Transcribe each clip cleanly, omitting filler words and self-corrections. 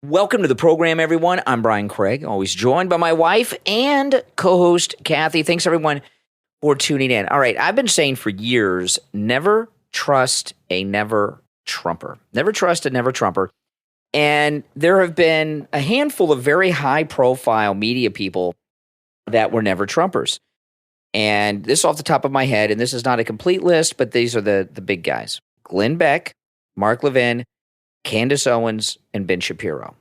Welcome to the program, everyone. I'm Brian Craig, always joined by my wife and co-host Kathy. Thanks, everyone, for tuning in. All right, I've been saying for years, never trust a never Trumper. Never trust a never Trumper. And there have been a handful of very high-profile media people that were never Trumpers. And this is off the top of my head, and this is not a complete list, but these are the big guys. Glenn Beck, Mark Levin, Candace Owens, and Ben Shapiro.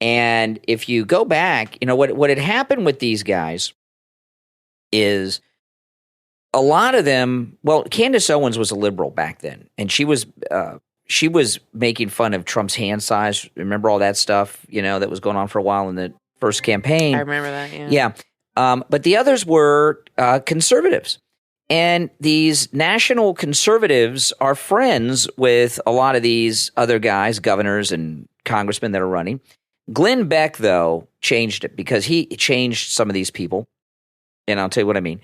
And if you go back, you know, what had happened with these guys is a lot of them, well, Candace Owens was a liberal back then, and she was making fun of Trump's hand size. Remember all that stuff, you know, that was going on for a while in the first campaign? I remember that, yeah. Yeah. But the others were conservatives. And these national conservatives are friends with a lot of these other guys, governors and congressmen that are running. Glenn Beck, though, changed it because he changed some of these people. And I'll tell you what I mean.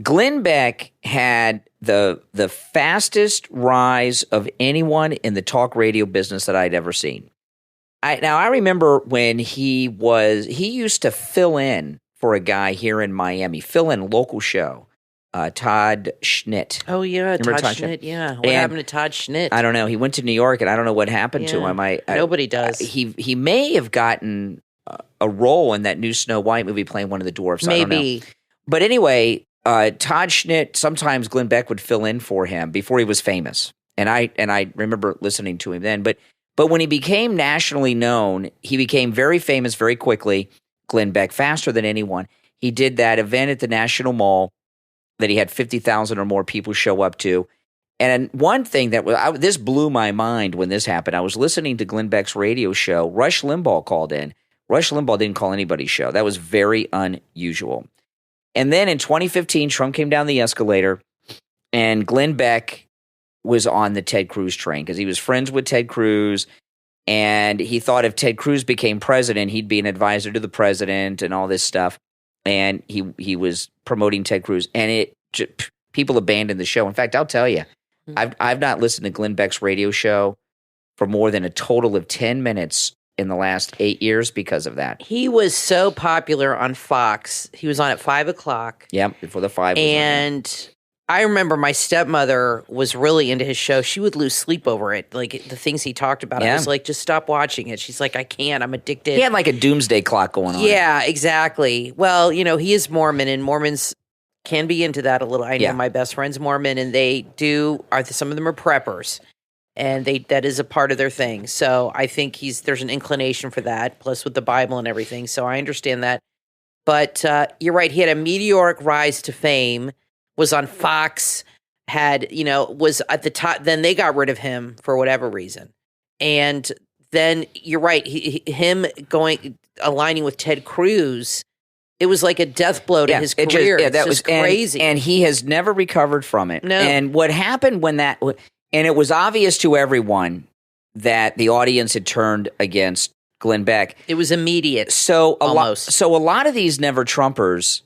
Glenn Beck had the fastest rise of anyone in the talk radio business that I'd ever seen. I remember when he used to fill in for a guy here in Miami, fill in a local show. Todd Schnitt. Oh, yeah, Todd Schnitt, yeah. What happened to Todd Schnitt? I don't know. He went to New York, and I don't know what happened to him. Nobody does. He may have gotten a role in that new Snow White movie playing one of the dwarfs. Maybe. I don't know. But anyway, Todd Schnitt, sometimes Glenn Beck would fill in for him before he was famous. And I remember listening to him then. But when he became nationally known, he became very famous very quickly, Glenn Beck, faster than anyone. He did that event at the National Mall that he had 50,000 or more people show up to. And one thing this blew my mind when this happened. I was listening to Glenn Beck's radio show. Rush Limbaugh called in. Rush Limbaugh didn't call anybody's show. That was very unusual. And then in 2015, Trump came down the escalator, and Glenn Beck was on the Ted Cruz train because he was friends with Ted Cruz, and he thought if Ted Cruz became president, he'd be an advisor to the president and all this stuff. And he was promoting Ted Cruz, and people abandoned the show. In fact, I'll tell you, I've not listened to Glenn Beck's radio show for more than a total of 10 minutes in the last 8 years because of that. He was so popular on Fox. He was on at 5 o'clock. Yep, before the 5 was on. And I remember my stepmother was really into his show. She would lose sleep over it, like the things he talked about. I was like, just stop watching it. She's like, I can't. I'm addicted. He had like a doomsday clock going on. Yeah, exactly. Well, you know, he is Mormon, and Mormons can be into that a little. I know my best friend's Mormon, and some of them are preppers, and that is a part of their thing. So I think there's an inclination for that, plus with the Bible and everything. So I understand that. But you're right. He had a meteoric rise to fame. Was on Fox, was at the top. Then they got rid of him for whatever reason. And then you're right, him aligning with Ted Cruz, it was like a death blow to his career. That was crazy. And he has never recovered from it. No. And what happened and it was obvious to everyone that the audience had turned against Glenn Beck. It was immediate. So a almost. lot of these never Trumpers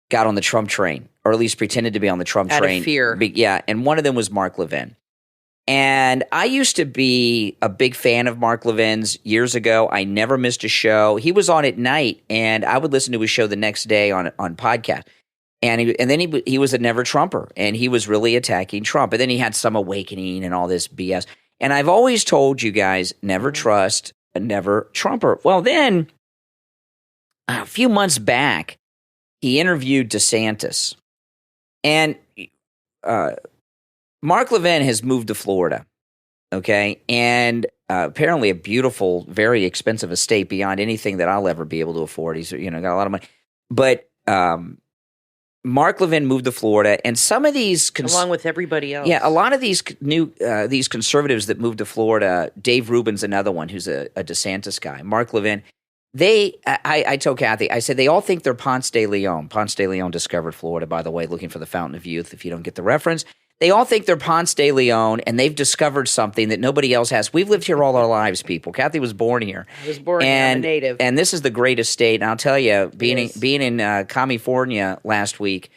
got on the Trump train, or at least pretended to be on the Trump train. Out of fear. Yeah, and one of them was Mark Levin. And I used to be a big fan of Mark Levin's years ago. I never missed a show. He was on at night, and I would listen to his show the next day on podcast. And then he was a never Trumper, and he was really attacking Trump. And then he had some awakening and all this BS. And I've always told you guys, never trust a never Trumper. Well, then a few months back, he interviewed Desantis. And Mark Levin has moved to Florida, okay? And apparently a beautiful, very expensive estate beyond anything that I'll ever be able to afford. He's got a lot of money. But Mark Levin moved to Florida, and some of these along with everybody else. Yeah, a lot of these these conservatives that moved to Florida, Dave Rubin's another one who's a Desantis guy. Mark Levin, I told Kathy, I said they all think they're Ponce de Leon. Ponce de Leon discovered Florida, by the way, looking for the Fountain of Youth, if you don't get the reference. They all think they're Ponce de Leon, and they've discovered something that nobody else has. We've lived here all our lives, people. Kathy was born here. I was born here. I'm a native. And this is the greatest state. And I'll tell you, being in California last week,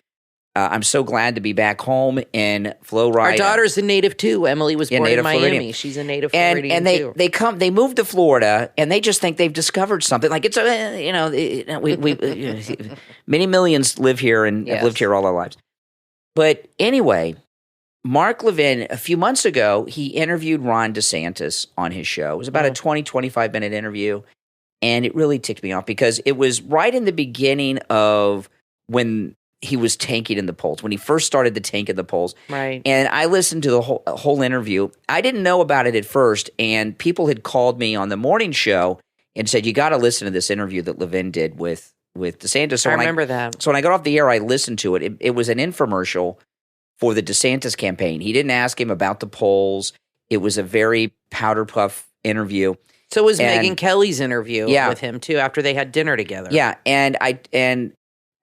I'm so glad to be back home in Florida. Our daughter's a native too. Emily was born in Miami. Floridian. She's a native Floridian too. And they moved to Florida, and they just think they've discovered something. Like it's many millions live here and have lived here all our lives. But anyway, Mark Levin, a few months ago, he interviewed Ron DeSantis on his show. It was about a 20, 25-minute interview, and it really ticked me off because it was right in the beginning of when he was tanking in the polls, when he first started to tank in the polls. Right. And I listened to the whole interview. I didn't know about it at first, and people had called me on the morning show and said, you got to listen to this interview that Levin did with DeSantis. So I remember that. So when I got off the air, I listened to it. It was an infomercial for the DeSantis campaign. He didn't ask him about the polls. It was a very powder puff interview. So was Megyn Kelly's interview with him too after they had dinner together. Yeah, and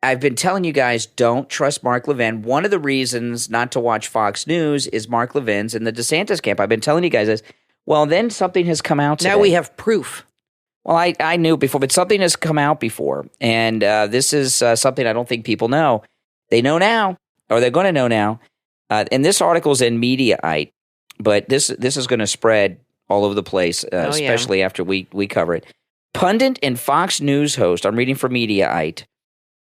I've been telling you guys, don't trust Mark Levin. One of the reasons not to watch Fox News is Mark Levin's in the DeSantis camp. I've been telling you guys this. Well, then something has come out today. Now we have proof. Well, I knew before, but something has come out before, and this is something I don't think people know. They know now, or they're going to know now. And this article is in Mediaite, but this is going to spread all over the place, especially after we cover it. Pundit and Fox News host, I'm reading from Mediaite,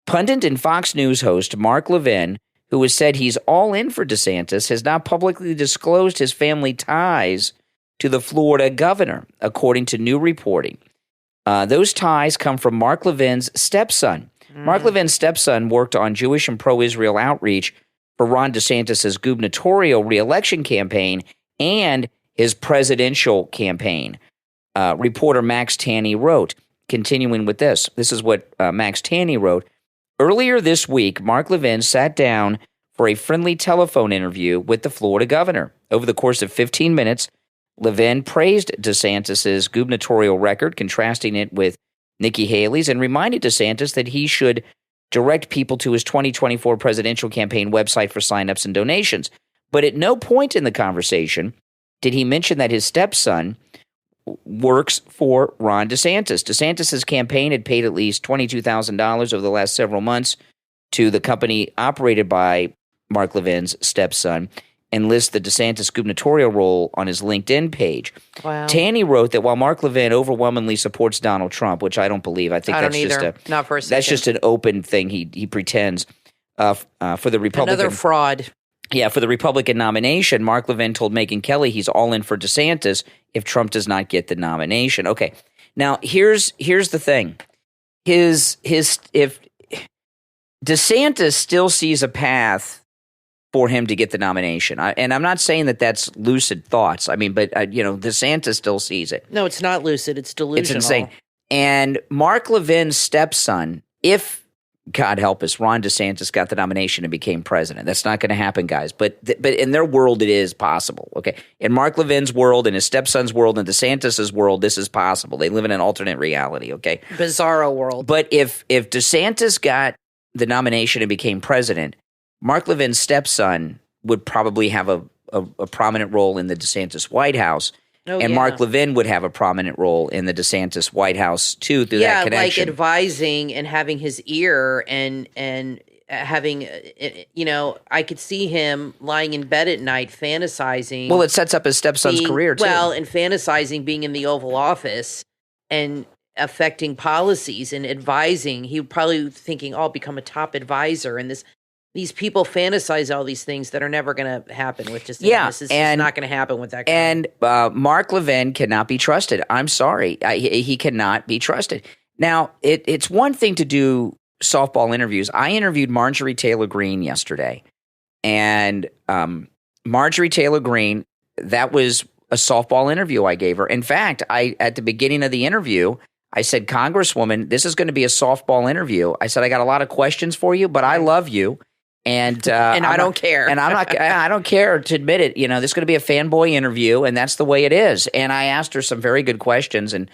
pundit and Fox News host Mark Levin, who has said he's all in for DeSantis, has not publicly disclosed his family ties to the Florida governor, according to new reporting. Those ties come from Mark Levin's stepson. Mark Levin's stepson worked on Jewish and pro-Israel outreach for Ron DeSantis' gubernatorial reelection campaign and his presidential campaign. Reporter Max Tanney wrote, continuing with this is what Max Tanney wrote. Earlier this week, Mark Levin sat down for a friendly telephone interview with the Florida governor. Over the course of 15 minutes, Levin praised DeSantis' gubernatorial record, contrasting it with Nikki Haley's, and reminded DeSantis that he should direct people to his 2024 presidential campaign website for signups and donations. But at no point in the conversation did he mention that his stepson works for Ron DeSantis. DeSantis' campaign had paid at least $22,000 over the last several months to the company operated by Mark Levin's stepson, and lists the DeSantis gubernatorial role on his LinkedIn page. Wow. Tanny wrote that while Mark Levin overwhelmingly supports Donald Trump, which I don't believe, I think Not for a second. That's just an open thing he pretends for the Republican. Another fraud. Yeah, for the Republican nomination, Mark Levin told Megyn Kelly he's all in for DeSantis if Trump does not get the nomination. Okay, now here's the thing: if DeSantis still sees a path for him to get the nomination. And I'm not saying that that's lucid thoughts. I mean, but, DeSantis still sees it. No, it's not lucid. It's delusional. It's insane. And Mark Levin's stepson, if, God help us, Ron DeSantis got the nomination and became president. That's not going to happen, guys. But in their world, it is possible. Okay. In Mark Levin's world, in his stepson's world, in DeSantis's world, this is possible. They live in an alternate reality. Okay. Bizarro world. But if DeSantis got the nomination and became president, Mark Levin's stepson would probably have a prominent role in the DeSantis White House, Mark Levin would have a prominent role in the DeSantis White House too through that connection. Yeah, like advising and having his ear and having, I could see him lying in bed at night fantasizing. Well, it sets up his stepson's career too. Well, and fantasizing being in the Oval Office and affecting policies and advising. He probably thinking, I'll become a top advisor, and these people fantasize all these things that are never going to happen with just this is not going to happen with that guy. And Mark Levin cannot be trusted. I'm sorry. He cannot be trusted. Now, it's one thing to do softball interviews. I interviewed Marjorie Taylor Greene yesterday. And Marjorie Taylor Greene, that was a softball interview I gave her. In fact, at the beginning of the interview, I said, Congresswoman, this is going to be a softball interview. I said, I got a lot of questions for you, but I love you. And I don't care. And I don't care to admit it. This is going to be a fanboy interview, and that's the way it is. And I asked her some very good questions, and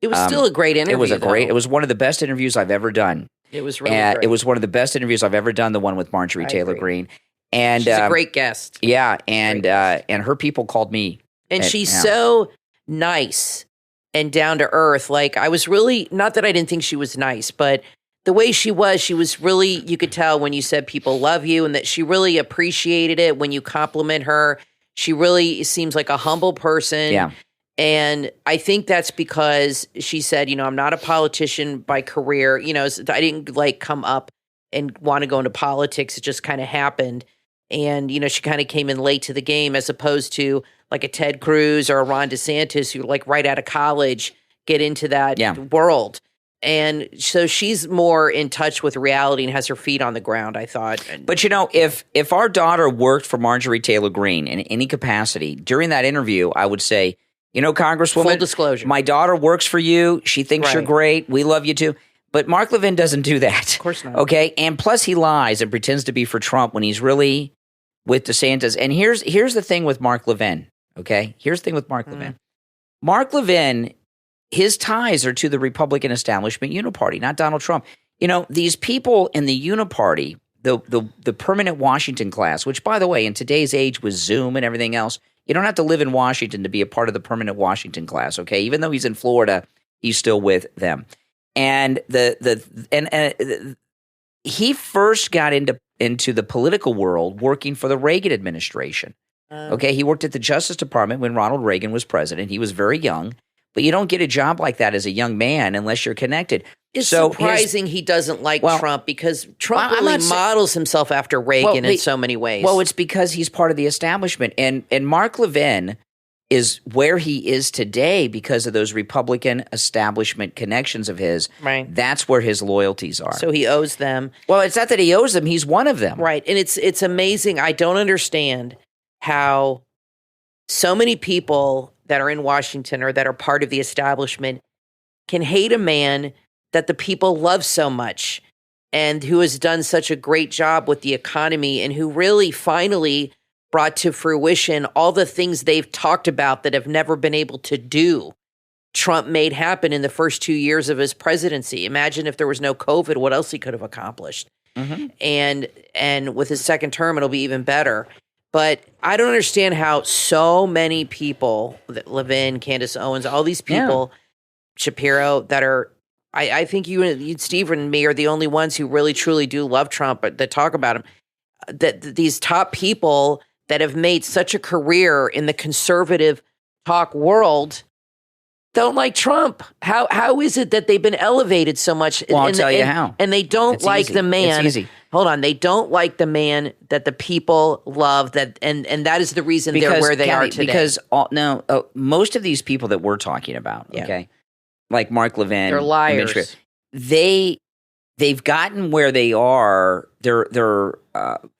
it was still a great interview. It was one of the best interviews I've ever done. It was really great. It was one of the best interviews I've ever done. The one with Marjorie Taylor Greene, and she's a great guest. Yeah, and her people called me, and she's so nice and down to earth. Like, I was really, not that I didn't think she was nice, but the way she was really, you could tell when you said people love you and that she really appreciated it when you compliment her. She really seems like a humble person. Yeah. And I think that's because she said, I'm not a politician by career. I didn't like come up and want to go into politics. It just kind of happened. And, she kind of came in late to the game as opposed to like a Ted Cruz or a Ron DeSantis who like right out of college get into that world. And so she's more in touch with reality and has her feet on the ground, I thought. But, if our daughter worked for Marjorie Taylor Greene in any capacity, during that interview, I would say, Congresswoman, full disclosure, my daughter works for you. She thinks you're great. We love you too. But Mark Levin doesn't do that. Of course not. Okay. And plus he lies and pretends to be for Trump when he's really with DeSantis. And here's the thing with Mark Levin. Okay. Here's the thing with Mark Levin. Mark Levin, his ties are to the Republican establishment uniparty, not Donald Trump. These people in the uniparty, the permanent Washington class, which, by the way, in today's age with Zoom and everything else, you don't have to live in Washington to be a part of the permanent Washington class, okay? Even though he's in Florida, he's still with them. And he first got into the political world working for the Reagan administration. Okay, he worked at the Justice Department when Ronald Reagan was president. He was very young. But you don't get a job like that as a young man unless you're connected. It's surprising he doesn't like Trump because Trump really models himself after Reagan in so many ways. Well, it's because he's part of the establishment. And Mark Levin is where he is today because of those Republican establishment connections of his. Right. That's where his loyalties are. So he owes them. Well, it's not that he owes them. He's one of them. Right. And it's amazing. I don't understand how so many people that are in Washington or that are part of the establishment can hate a man that the people love so much and who has done such a great job with the economy and who really finally brought to fruition all the things they've talked about that have never been able to do. Trump made happen in the first 2 years of his presidency. Imagine if there was no COVID, what else he could have accomplished. Mm-hmm. And with his second term, it'll be even better. But I don't understand how so many people, Levin, Candace Owens, all these people, Shapiro, that are, I think you, Steve, and me are the only ones who really, truly do love Trump, but that talk about him. That these top people that have made such a career in the conservative talk world don't like Trump. How is it that they've been elevated so much? Well, I'll tell you how. And they don't like the man. It's easy. Hold on. They don't like the man that the people love, that, and that is the reason they're where they are today. Because most of these people that we're talking about, okay, like Mark Levin, they're liars. They've gotten where they are. They're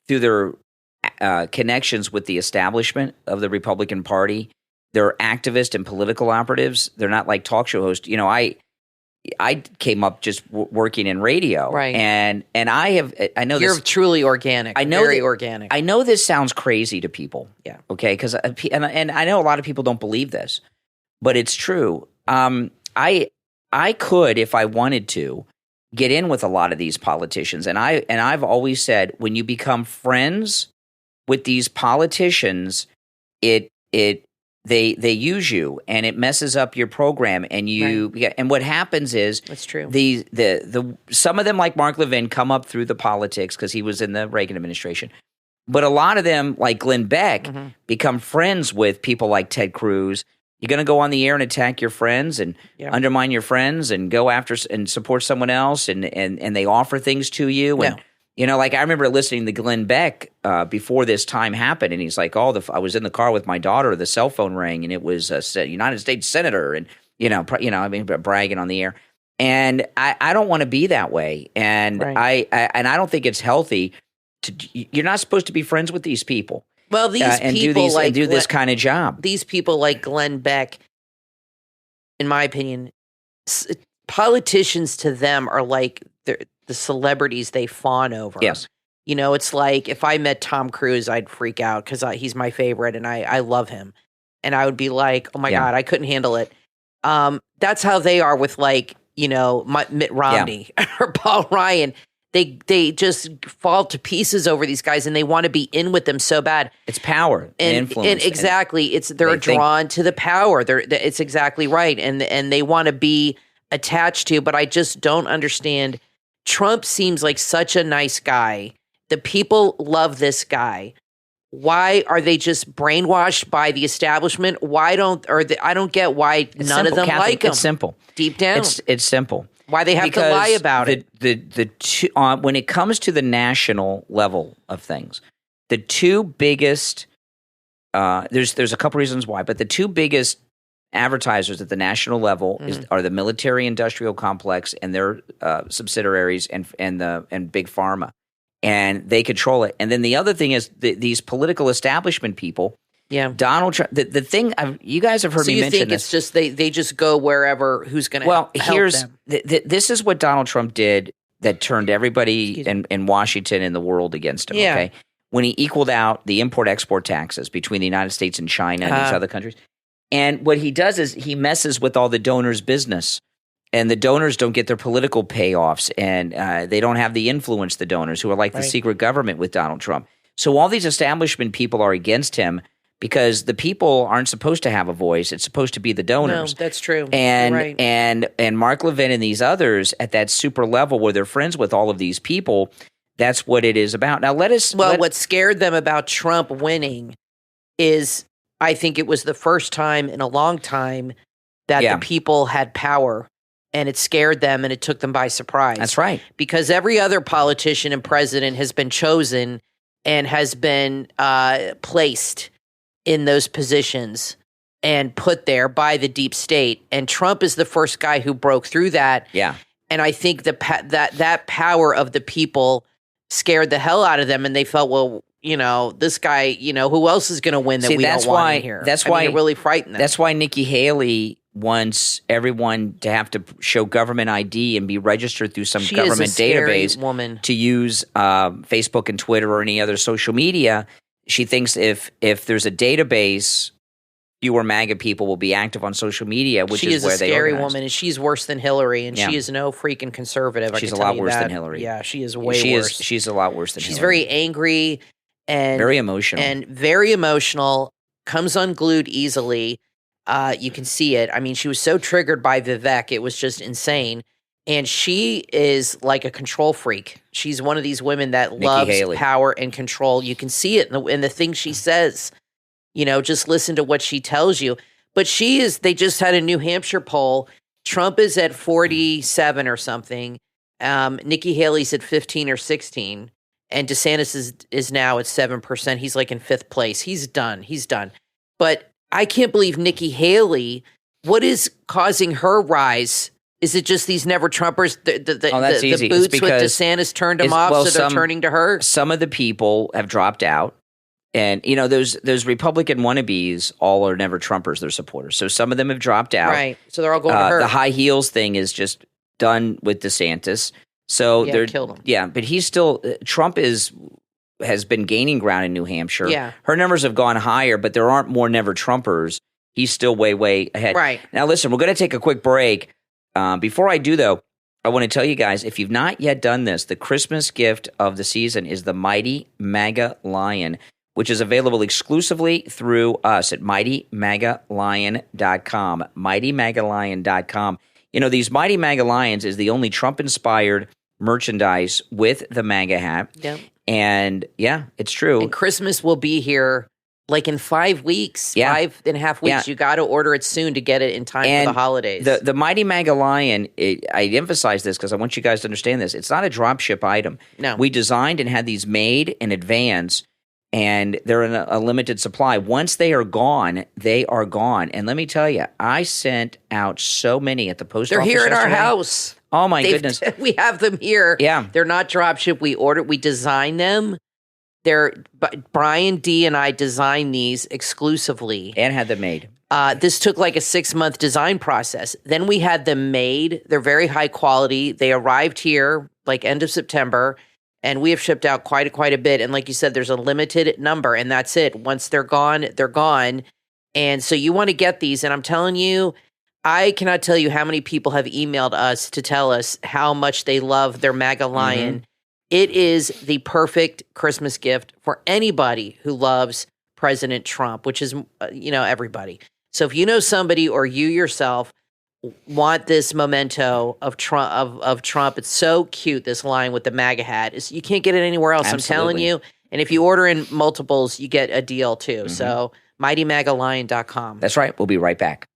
through their connections with the establishment of the Republican Party. They're activists and political operatives. They're not like talk show hosts. I came up just working in radio, right? And I know you're truly organic. Very organic. I know this sounds crazy to people, okay, because and I know a lot of people don't believe this, but it's true. I could, if I wanted to, get in with a lot of these politicians, and I've always said when you become friends with these politicians, They use you and it messes up your program and and what happens is that's true. The some of them like Mark Levin come up through the politics because he was in the Reagan administration, but a lot of them like Glenn Beck become friends with people like Ted Cruz. You're going to go on the air and attack your friends and undermine your friends and go after and support someone else and they offer things to you and. Like I remember listening to Glenn Beck before this time happened, and he's like, I was in the car with my daughter, the cell phone rang, and it was a United States senator, and bragging on the air. And I don't want to be that way, and I don't think it's healthy. You're not supposed to be friends with these people. Well, these people do this kind of job. These people like Glenn Beck, in my opinion, politicians to them are like the celebrities they fawn over. Yes. It's like if I met Tom Cruise, I'd freak out because he's my favorite and I love him. And I would be like, oh my God, I couldn't handle it. That's how they are with Mitt Romney or Paul Ryan. They just fall to pieces over these guys and they want to be in with them so bad. It's power and influence. And exactly. They're drawn to the power. It's exactly right. And they want to be attached to, but I just don't understand Trump seems like such a nice guy. The people love this guy. Why are they just brainwashed by the establishment? I don't get why none of them like him. It's simple. Deep down. It's simple. Why they have to lie about it. When it comes to the national level of things, the two biggest there's a couple reasons why, but the two biggest advertisers at the national level are the military-industrial complex and their subsidiaries and big pharma. And they control it. And then the other thing is these political establishment people. Yeah, Donald Trump. The thing you guys have heard me mention. So you think it's just they just go wherever who's going to help them? This is what Donald Trump did that turned everybody in Washington and the world against him. Yeah. Okay, when he equaled out the import-export taxes between the United States and China and these other countries. And what he does is he messes with all the donors' business. And the donors don't get their political payoffs, and they don't have the influence, the donors, who are like the secret government with Donald Trump. So all these establishment people are against him because the people aren't supposed to have a voice. It's supposed to be the donors. No, that's true. And and Mark Levin and these others at that super level where they're friends with all of these people, that's what it is about. Now what scared them about Trump winning is I think it was the first time in a long time that the people had power. And it scared them and it took them by surprise. That's right. Because every other politician and president has been chosen and has been placed in those positions and put there by the deep state. And Trump is the first guy who broke through that. Yeah. And I think that power of the people scared the hell out of them. And they felt, well, this guy, who else is going to win that we don't want in here? That's why it really frightened them. That's why Nikki Haley wants everyone to have to show government ID and be registered through some government database woman. To use Facebook and Twitter or any other social media. She thinks if there's a database, fewer MAGA people will be active on social media, which is where they She is a scary organize. woman, and she's worse than Hillary, and she is no freaking conservative. She's a lot worse than Hillary. Yeah, she is way worse. She's a lot worse than Hillary. She's very angry and very emotional. Comes unglued easily. You can see it. I mean, she was so triggered by Vivek. It was just insane. And she is like a control freak. She's one of these women that loves power and control. You can see it in the things she says. Just listen to what she tells you. But they just had a New Hampshire poll. Trump is at 47 or something. Nikki Haley's at 15 or 16. And Desantis is now at 7%. He's like in 5th place. He's done. But I can't believe Nikki Haley, what is causing her rise? Is it just these never Trumpers? The boots with DeSantis turned them off, so they're turning to her? Some of the people have dropped out. And, those Republican wannabes all are never Trumpers, they're supporters. So some of them have dropped out. Right. So they're all going to her. The high heels thing is just done with DeSantis. So they're killed him. Yeah, but he's still Trump has been gaining ground in New Hampshire. Yeah. Her numbers have gone higher, but there aren't more never Trumpers. He's still way, way ahead. Right. Now, listen, we're going to take a quick break. Before I do, though, I want to tell you guys, if you've not yet done this, the Christmas gift of the season is the Mighty MAGA Lion, which is available exclusively through us at MightyMAGALion.com. MightyMAGALion.com. These Mighty MAGA Lions is the only Trump-inspired merchandise with the MAGA hat. Yeah. And it's true. And Christmas will be here like in 5 weeks, 5.5 weeks. Yeah. You got to order it soon to get it in time for the holidays. The Mighty MAGA Lion, I emphasize this because I want you guys to understand this. It's not a drop ship item. No. We designed and had these made in advance, and they're in a limited supply. Once they are gone, they are gone. And let me tell you, I sent out so many at the post office. They're here at yesterday. our house. Oh, my goodness. We have them here. Yeah. They're not dropship. We design them. Brian D. and I designed these exclusively. And had them made. This took like a 6-month design process. Then we had them made. They're very high quality. They arrived here like end of September, and we have shipped out quite a bit. And like you said, there's a limited number, and that's it. Once they're gone, they're gone. And so you want to get these, and I'm telling you, I cannot tell you how many people have emailed us to tell us how much they love their MAGA Lion. Mm-hmm. It is the perfect Christmas gift for anybody who loves President Trump, which is, everybody. So if you know somebody or you yourself want this memento of Trump. It's so cute, this line with the MAGA hat. You can't get it anywhere else. Absolutely. I'm telling you. And if you order in multiples, you get a deal too. Mm-hmm. So MightyMagaLion.com. That's right. We'll be right back.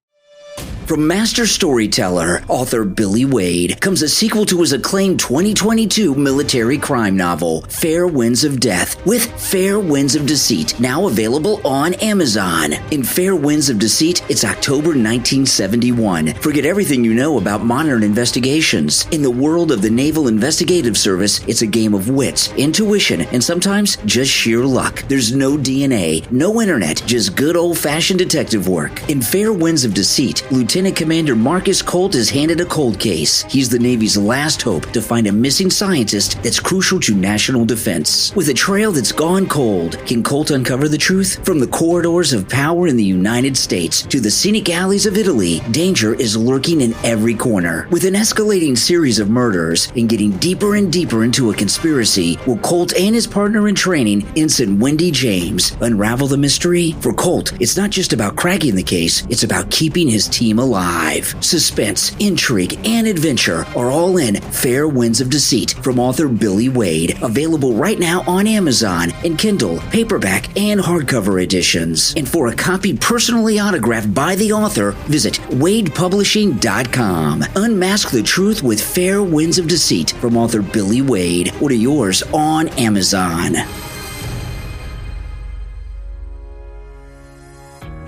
From master storyteller, author Billy Wade, comes a sequel to his acclaimed 2022 military crime novel, Fair Winds of Death, with Fair Winds of Deceit, now available on Amazon. In Fair Winds of Deceit, it's October 1971. Forget everything you know about modern investigations. In the world of the Naval Investigative Service, it's a game of wits, intuition, and sometimes just sheer luck. There's no DNA, no internet, just good old-fashioned detective work. In Fair Winds of Deceit, Lieutenant Commander Marcus Colt is handed a cold case. He's the Navy's last hope to find a missing scientist that's crucial to national defense. With a trail that's gone cold, can Colt uncover the truth? From the corridors of power in the United States to the scenic alleys of Italy, danger is lurking in every corner. With an escalating series of murders and getting deeper and deeper into a conspiracy, will Colt and his partner in training, Ensign Wendy James, unravel the mystery? For Colt, it's not just about cracking the case, it's about keeping his team alive. Suspense, intrigue, and adventure are all in Fair Winds of Deceit from author Billy Wade. Available right now on Amazon in Kindle, paperback, and hardcover editions. And for a copy personally autographed by the author, visit wadepublishing.com. Unmask the truth with Fair Winds of Deceit from author Billy Wade. Order yours on Amazon.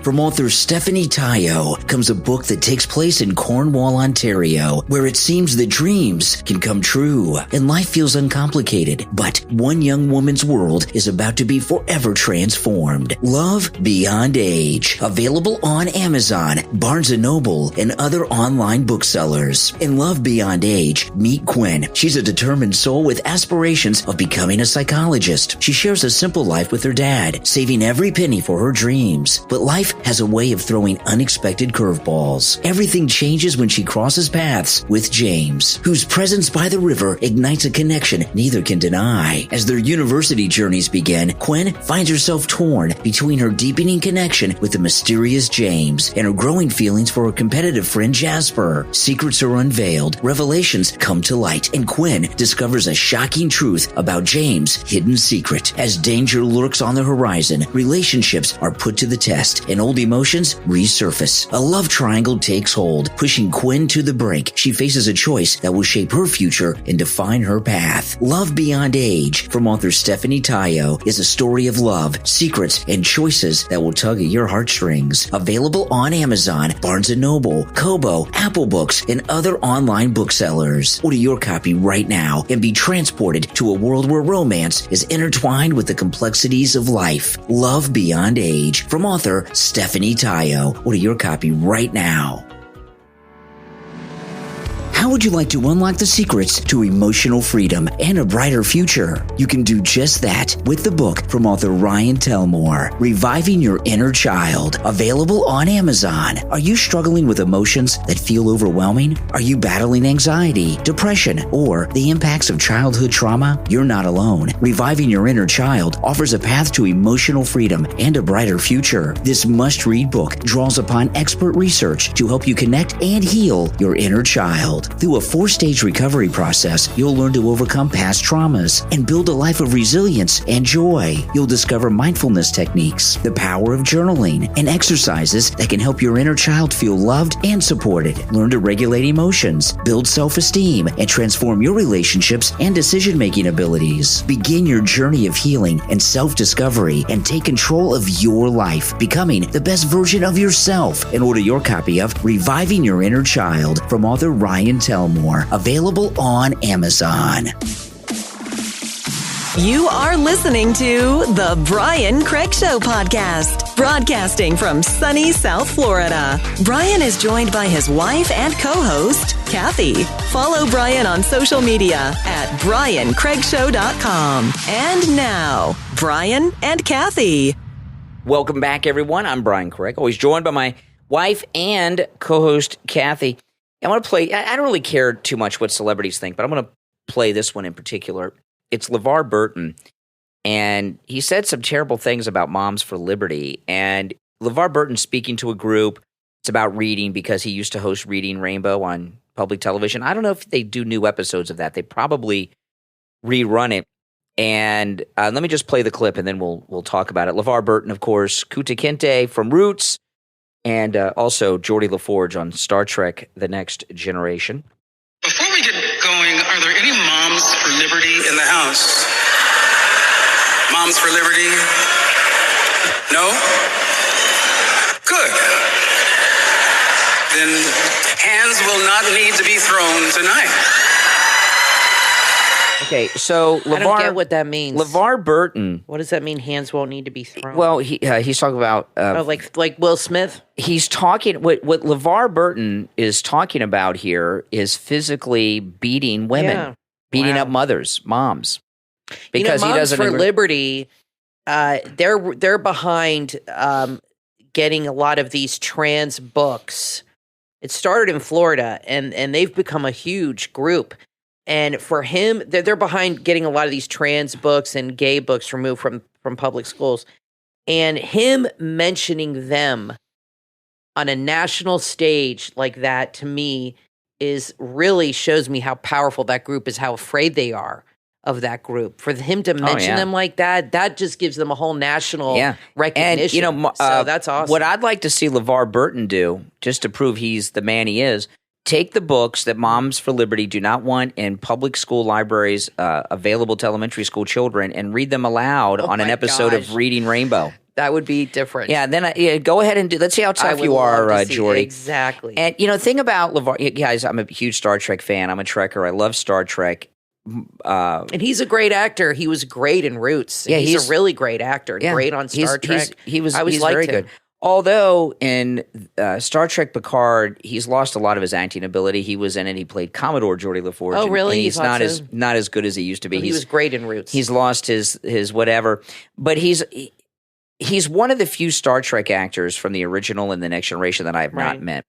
From author Stephanie Tayo comes a book that takes place in Cornwall, Ontario, where it seems that dreams can come true and life feels uncomplicated. But one young woman's world is about to be forever transformed. Love Beyond Age. Available on Amazon, Barnes & Noble, and other online booksellers. In Love Beyond Age, meet Quinn. She's a determined soul with aspirations of becoming a psychologist. She shares a simple life with her dad, saving every penny for her dreams. But life has a way of throwing unexpected curveballs. Everything changes when she crosses paths with James, whose presence by the river ignites a connection neither can deny. As their university journeys begin, Quinn finds herself torn between her deepening connection with the mysterious James and her growing feelings for her competitive friend Jasper. Secrets are unveiled, revelations come to light, and Quinn discovers a shocking truth about James' hidden secret. As danger lurks on the horizon, relationships are put to the test, and old emotions resurface. A love triangle takes hold, pushing Quinn to the brink. She faces a choice that will shape her future and define her path. Love Beyond Age, from author Stephanie Tayo, is a story of love, secrets, and choices that will tug at your heartstrings. Available on Amazon, Barnes & Noble, Kobo, Apple Books, and other online booksellers. Order your copy right now and be transported to a world where romance is intertwined with the complexities of life. Love Beyond Age, from author Stephanie Tayo. Order your copy right now. How would you like to unlock the secrets to emotional freedom and a brighter future? You can do just that with the book from author Ryan Tellmore, Reviving Your Inner Child, available on Amazon. Are you struggling with emotions that feel overwhelming? Are you battling anxiety, depression, or the impacts of childhood trauma? You're not alone. Reviving Your Inner Child offers a path to emotional freedom and a brighter future. This must-read book draws upon expert research to help you connect and heal your inner child. Through a 4-stage recovery process, you'll learn to overcome past traumas and build a life of resilience and joy. You'll discover mindfulness techniques, the power of journaling, and exercises that can help your inner child feel loved and supported. Learn to regulate emotions, build self-esteem, and transform your relationships and decision-making abilities. Begin your journey of healing and self-discovery and take control of your life, becoming the best version of yourself. And order your copy of Reviving Your Inner Child from author Ryan Tellmore, available on Amazon. You are listening to The Brian Craig Show podcast, broadcasting from sunny South Florida. Brian is joined by his wife and co-host, Kathy. Follow Brian on social media at BrianCraigShow.com. And now, Brian and Kathy. Welcome back, everyone. I'm Brian Craig, always joined by my wife and co-host, Kathy. I want to play, I don't really care too much what celebrities think, but I'm going to play this one in particular. It's LeVar Burton, and he said some terrible things about Moms for Liberty. And LeVar Burton speaking to a group It's about reading because he used to host Reading Rainbow on public television. I don't know if they do new episodes of that. They probably rerun it. And let me just play the clip, and then we'll talk about it. LeVar Burton, of course, Kuta Kinte from Roots, and also Geordie LaForge on Star Trek: The Next Generation. Before we get going, are there any moms for liberty in the house? Moms for liberty? No? Good. Then hands will not need to be thrown tonight. Okay, so I don't get what that means. LeVar Burton. What does that mean? Hands won't need to be thrown. Well, he's talking about like Will Smith. He's talking. What LeVar Burton is talking about here is physically beating women, beating up moms, because he doesn't. For liberty, they're behind getting a lot of these trans books. It started in Florida, and they've become a huge group. And for him, they're behind getting a lot of these trans books and gay books removed from public schools. And him mentioning them on a national stage like that, to me, is really shows me how powerful that group is, how afraid they are of that group. For him to mention them like that just gives them a whole national recognition. And, so that's awesome. What I'd like to see LeVar Burton do, just to prove he's the man he is, take the books that Moms for Liberty do not want in public school libraries available to elementary school children and read them aloud on an episode of Reading Rainbow. That would be different. Yeah, then go ahead and do. Let's see how tough you are, Jordy. Exactly. And thing about LeVar, guys, I'm a huge Star Trek fan. I'm a Trekker. I love Star Trek. And he's a great actor. He was great in Roots. Yeah, he's a really great actor. Yeah, great on Star Trek. He's very good. Although in Star Trek Picard, he's lost a lot of his acting ability. He was in it. He played Commodore Geordie LaForge. Oh, really? And he's not as good as he used to be. He was great in Roots. He's lost his whatever. But he's one of the few Star Trek actors from the original and the Next Generation that I have not met.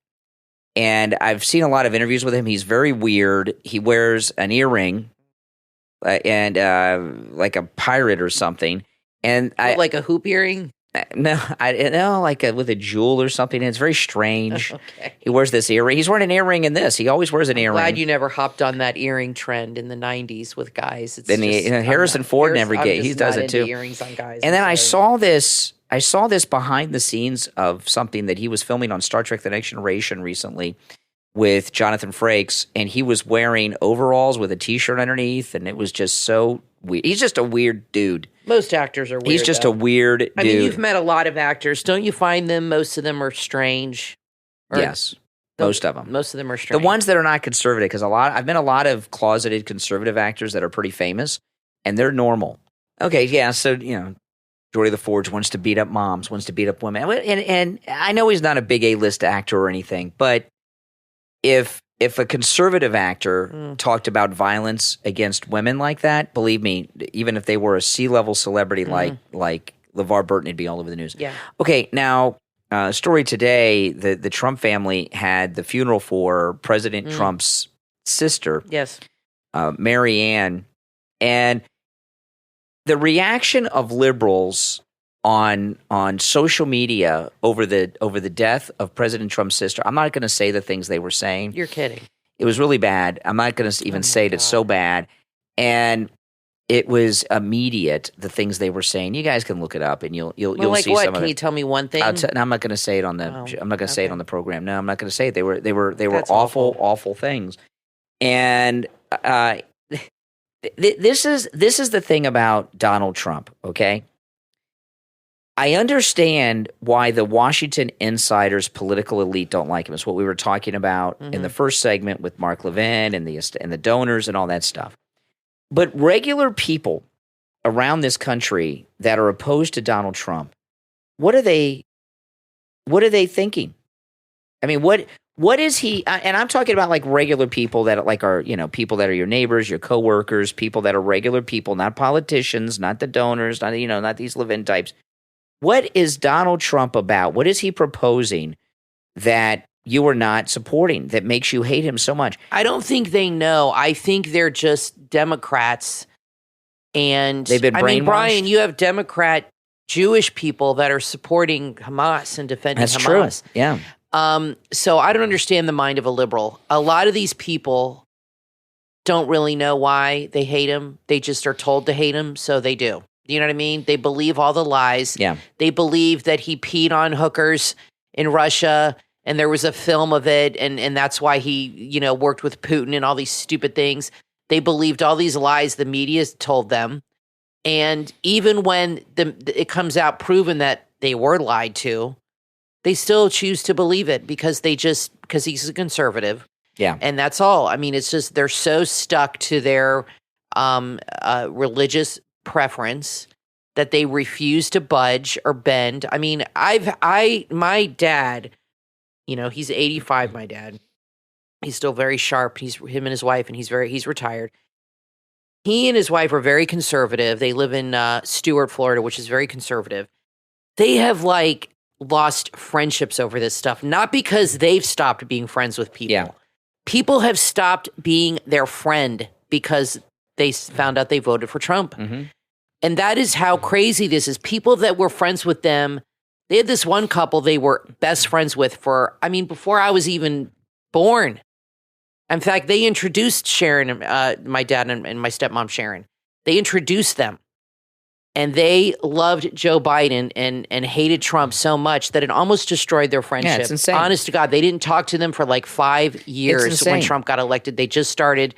And I've seen a lot of interviews with him. He's very weird. He wears an earring and like a pirate or something. And like a hoop earring? No, like with a jewel or something. And it's very strange. Okay. He wears this earring. He's wearing an earring in this. He always wears an earring. Glad you never hopped on that earring trend in the 90s with guys. Then Harrison Ford never gave. He does it too. Earrings on guys. And then I saw this behind the scenes of something that he was filming on Star Trek: The Next Generation recently with Jonathan Frakes, and he was wearing overalls with a T-shirt underneath, and it was just so weird. He's just a weird dude. Most actors are weird. He's just a weird dude. I mean, you've met a lot of actors. Don't you find them? Most of them are strange. Yes, most of them. Most of them are strange. The ones that are not conservative, because I've met a lot of closeted conservative actors that are pretty famous, and they're normal. Okay, yeah, so, Geordie LaForge wants to beat up moms, wants to beat up women. And I know he's not a big A-list actor or anything, but if a conservative actor talked about violence against women like that, believe me, even if they were a C-level celebrity like LeVar Burton, it'd be all over the news. Yeah. Okay, now, story today, the Trump family had the funeral for President Trump's sister, yes, Mary Ann, and the reaction of liberals on social media over the death of President Trump's sister. I'm not going to say the things they were saying. You're kidding. It was really bad. I'm not going to even say it. It's so bad. And it was immediate, the things they were saying. You guys can look it up and you'll like see what? some of it. Can you tell me one thing? I'm not going to say it on the I'm not going to say it on the program. No, I'm not going to say it. They were awful things. And this is the thing about Donald Trump, okay? I understand why the Washington insiders, political elite don't like him. It's what we were talking about in the first segment with Mark Levin and the donors and all that stuff. But regular people around this country that are opposed to Donald Trump, what are they thinking? I mean, what is he? And I'm talking about like regular people that are people that are your neighbors, your coworkers, people that are regular people, not politicians, not the donors, not these Levin types. What is Donald Trump about? What is he proposing that you are not supporting that makes you hate him so much? I don't think they know. I think they're just Democrats. And they've been brainwashed. I mean, Brian, you have Democrat Jewish people that are supporting Hamas and defending Hamas. That's true. Yeah. So I don't understand the mind of a liberal. A lot of these people don't really know why they hate him. They just are told to hate him, so they do. You know what I mean? They believe all the lies. Yeah. They believe that he peed on hookers in Russia, and there was a film of it, and that's why he, worked with Putin and all these stupid things. They believed all these lies the media told them. And even when it comes out proven that they were lied to, they still choose to believe it because he's a conservative. Yeah. And that's all. I mean, it's just they're so stuck to their religious preference that they refuse to budge or bend. I mean, my dad, he's 85, my dad. He's still very sharp. He's him and his wife, and he's retired. He and his wife are very conservative. They live in Stewart, Florida, which is very conservative. They have lost friendships over this stuff, not because they've stopped being friends with people. Yeah. People have stopped being their friend because they found out they voted for Trump. Mm-hmm. And that is how crazy this is. People that were friends with them, they had this one couple they were best friends with before I was even born. In fact, they introduced Sharon, my dad and my stepmom Sharon. They introduced them. And they loved Joe Biden and hated Trump so much that it almost destroyed their friendship. Yeah, it's insane. Honest to God, they didn't talk to them for 5 years when Trump got elected. They just started.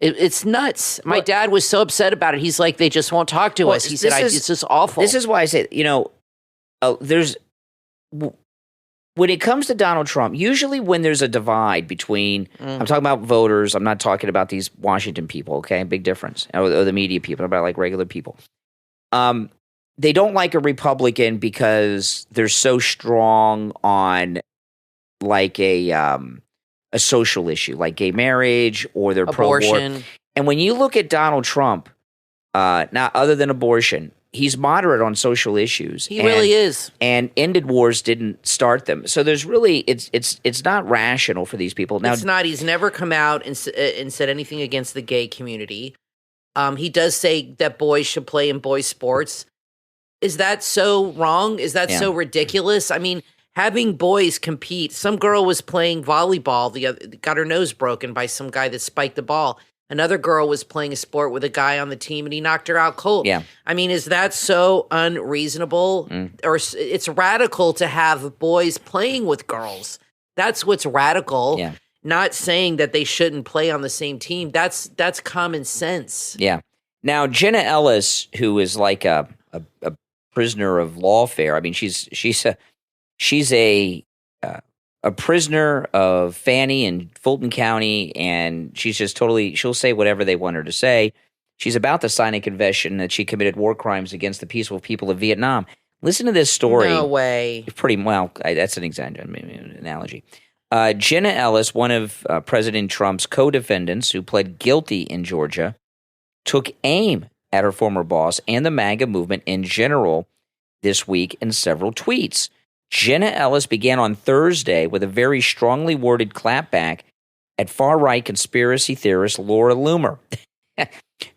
It's nuts. My dad was so upset about it. He's like, they just won't talk to us. He said, it's just awful. This is why I say, when it comes to Donald Trump, usually when there's a divide between, I'm talking about voters, I'm not talking about these Washington people, okay? Big difference. Or the media people, I'm about regular people. They don't like a Republican because they're so strong on a social issue, like gay marriage, or they're pro-abortion. And when you look at Donald Trump, now other than abortion, he's moderate on social issues. He really is. And ended wars, didn't start them. So there's really it's not rational for these people. Now, it's not. He's never come out and said anything against the gay community. He does say that boys should play in boys' sports. Is that so wrong? Is that so ridiculous? I mean, having boys compete. Some girl was playing volleyball. Got her nose broken by some guy that spiked the ball. Another girl was playing a sport with a guy on the team, and he knocked her out cold. Yeah. I mean, is that so unreasonable? Or it's radical to have boys playing with girls. That's what's radical. Yeah. Not saying that they shouldn't play on the same team. That's common sense. Yeah. Now, Jenna Ellis, who is like a prisoner of lawfare. I mean, she's a prisoner of Fannie in Fulton County, and she's just she'll say whatever they want her to say. She's about to sign a confession that she committed war crimes against the peaceful people of Vietnam. Listen to this story. No way. That's an analogy. Jenna Ellis, one of President Trump's co-defendants who pled guilty in Georgia, took aim at her former boss and the MAGA movement in general this week in several tweets. Jenna Ellis began on Thursday with a very strongly worded clapback at far-right conspiracy theorist Laura Loomer,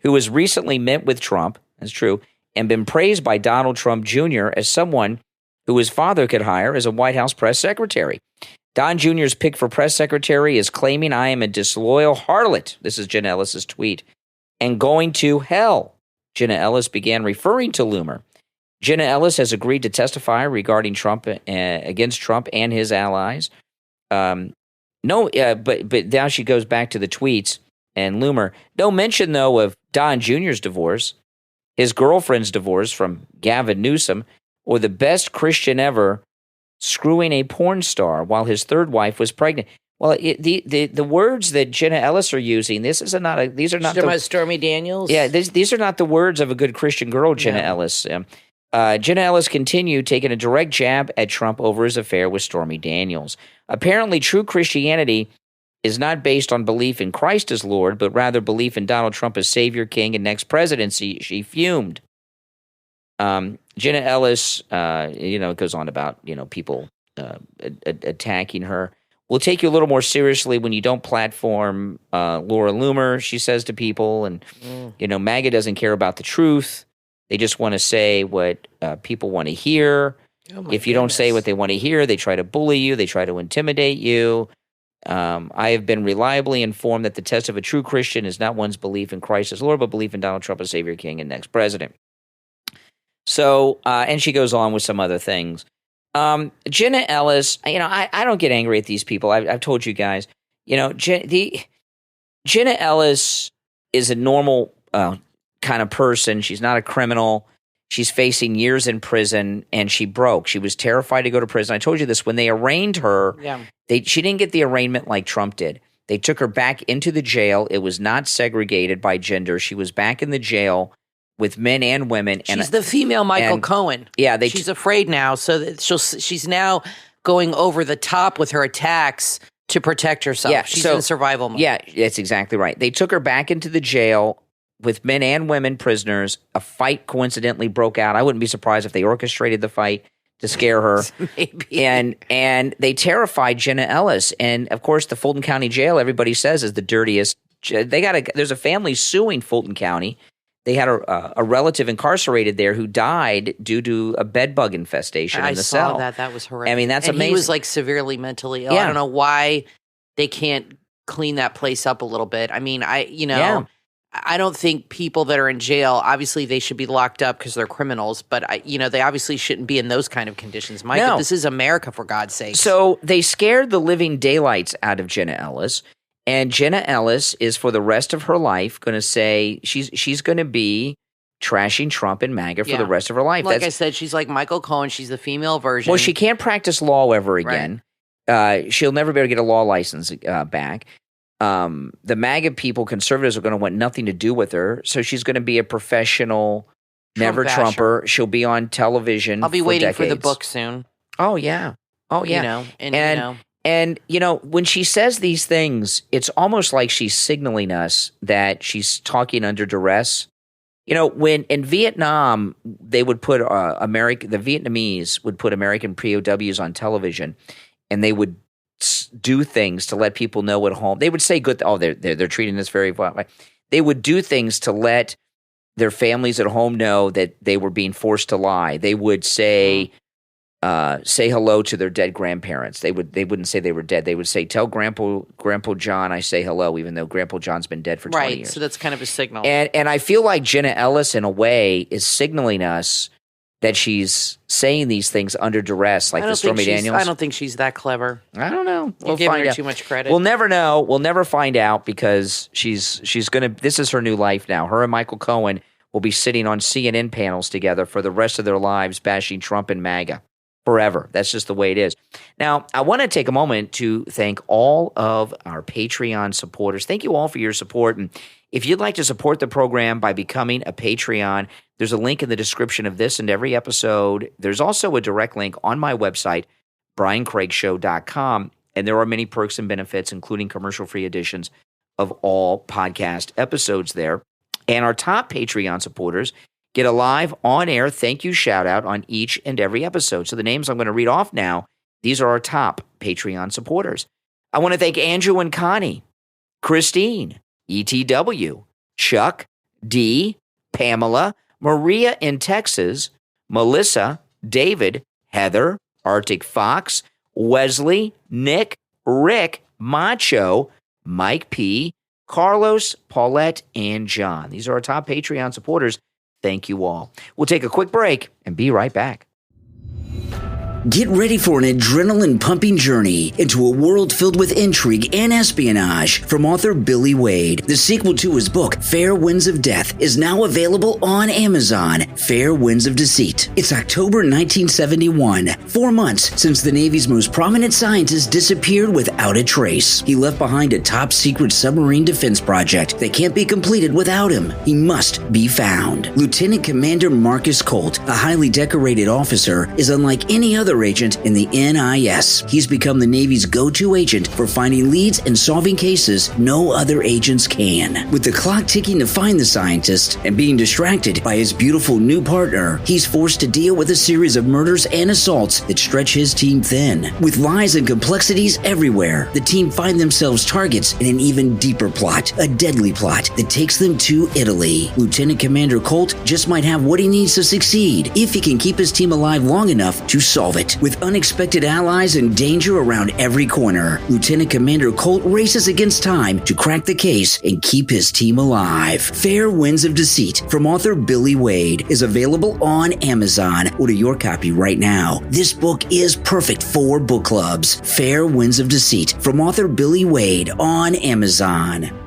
who has recently met with Trump, that's true, and been praised by Donald Trump Jr. as someone who his father could hire as a White House press secretary. Don Jr.'s pick for press secretary is claiming I am a disloyal harlot. This is Jenna Ellis's tweet. And going to hell. Jenna Ellis began referring to Loomer. Jenna Ellis has agreed to testify regarding Trump against Trump and his allies. But now she goes back to the tweets and Loomer. No mention, though, of Don Jr.'s divorce, his girlfriend's divorce from Gavin Newsom, or the best Christian ever screwing a porn star while his third wife was pregnant. Well, the words that Jenna Ellis are using, these are not about Stormy Daniels. Yeah, these are not the words of a good Christian girl, Jenna Ellis. Jenna Ellis continued taking a direct jab at Trump over his affair with Stormy Daniels. Apparently, true Christianity is not based on belief in Christ as Lord, but rather belief in Donald Trump as Savior, King, and next presidency. She fumed. Jenna Ellis, goes on about, people attacking her. We'll take you a little more seriously when you don't platform Laura Loomer, she says to people. And, MAGA doesn't care about the truth. They just want to say what people want to hear. If you don't say what they want to hear, they try to bully you. They try to intimidate you. I have been reliably informed that the test of a true Christian is not one's belief in Christ as Lord, but belief in Donald Trump as Savior, King, and next president. So, and she goes on with some other things. Jenna Ellis, I don't get angry at these people. I've told you guys, Jenna Ellis is a normal kind of person. She's not a criminal. She's facing years in prison, and she broke. She was terrified to go to prison. I told you this. When they arraigned her, she didn't get the arraignment like Trump did. They took her back into the jail. It was not segregated by gender. She was back in the jail with men and women. She's the female Michael Cohen. Yeah, she's afraid now, so that she's now going over the top with her attacks to protect herself. Yeah, she's in survival mode. Yeah, that's exactly right. They took her back into the jail with men and women prisoners. A fight coincidentally broke out. I wouldn't be surprised if they orchestrated the fight to scare her. Maybe. And they terrified Jenna Ellis. And of course, the Fulton County Jail, everybody says, is the dirtiest. There's a family suing Fulton County. They had a relative incarcerated there who died due to a bed bug infestation in the cell. I saw that. That was horrific. I mean, that's amazing. He was like severely mentally ill. Yeah. I don't know why they can't clean that place up a little bit. I mean, I don't think people that are in jail, obviously they should be locked up because they're criminals, but they obviously shouldn't be in those kind of conditions. Mike, this is America, for God's sake. So they scared the living daylights out of Jenna Ellis, and Jenna Ellis is for the rest of her life going to say she's going to be trashing Trump and MAGA for the rest of her life. Like I said, she's like Michael Cohen. She's the female version. Well, she can't practice law ever again. Right. She'll never be able to get a law license back. The MAGA people, conservatives, are going to want nothing to do with her. So she's going to be a professional never Trumper. She'll be on television. I'll be waiting decades. for the book soon. Oh yeah. And when she says these things, it's almost like she's signaling us that she's talking under duress. When in Vietnam, they would put the Vietnamese would put American POWs on television, and they would do things to let people know at home. They would say good. Oh, they're treating this very well. They would do things to let their families at home know that they were being forced to lie. They would say hello to their dead grandparents. They wouldn't say they were dead. They would say, tell Grandpa John I say hello, even though Grandpa John's been dead for 20 years. Right. So that's kind of a signal. And I feel like Jenna Ellis, in a way, is signaling us that she's saying these things under duress, like the Stormy Daniels. I don't think she's that clever. I don't know. You're giving her too much credit. We'll never know. We'll never find out, because she's going to – this is her new life now. Her and Michael Cohen will be sitting on CNN panels together for the rest of their lives, bashing Trump and MAGA forever. That's just the way it is. Now, I want to take a moment to thank all of our Patreon supporters. Thank you all for your support. And if you'd like to support the program by becoming a Patreon, there's a link in the description of this and every episode. There's also a direct link on my website, briancraigshow.com, and there are many perks and benefits, including commercial-free editions of all podcast episodes there. And our top Patreon supporters get a live on-air thank you shout-out on each and every episode. So the names I'm going to read off now, these are our top Patreon supporters. I want to thank Andrew and Connie, Christine, ETW, Chuck, D, Pamela, Maria in Texas, Melissa, David, Heather, ActicFox, Wesley, Nick, Rick, Macho, Mike P., Carlos, Paulette, and John. These are our top Patreon supporters. Thank you all. We'll take a quick break and be right back. Get ready for an adrenaline-pumping journey into a world filled with intrigue and espionage from author Billy Wade. The sequel to his book, Fair Winds of Death, is now available on Amazon. Fair Winds of Deceit. It's October 1971, 4 months since the Navy's most prominent scientist disappeared without a trace. He left behind a top-secret submarine defense project that can't be completed without him. He must be found. Lieutenant Commander Marcus Colt, a highly decorated officer, is unlike any other another agent in the NIS. He's become the Navy's go-to agent for finding leads and solving cases no other agents can. With the clock ticking to find the scientist and being distracted by his beautiful new partner, he's forced to deal with a series of murders and assaults that stretch his team thin. With lies and complexities everywhere, the team find themselves targets in an even deeper plot, a deadly plot that takes them to Italy. Lieutenant Commander Colt just might have what he needs to succeed if he can keep his team alive long enough to solve it. With unexpected allies and danger around every corner, Lieutenant Commander Colt races against time to crack the case and keep his team alive. Fair Winds of Deceit from author Billy Wade is available on Amazon. Order your copy right now. This book is perfect for book clubs. Fair Winds of Deceit from author Billy Wade on Amazon.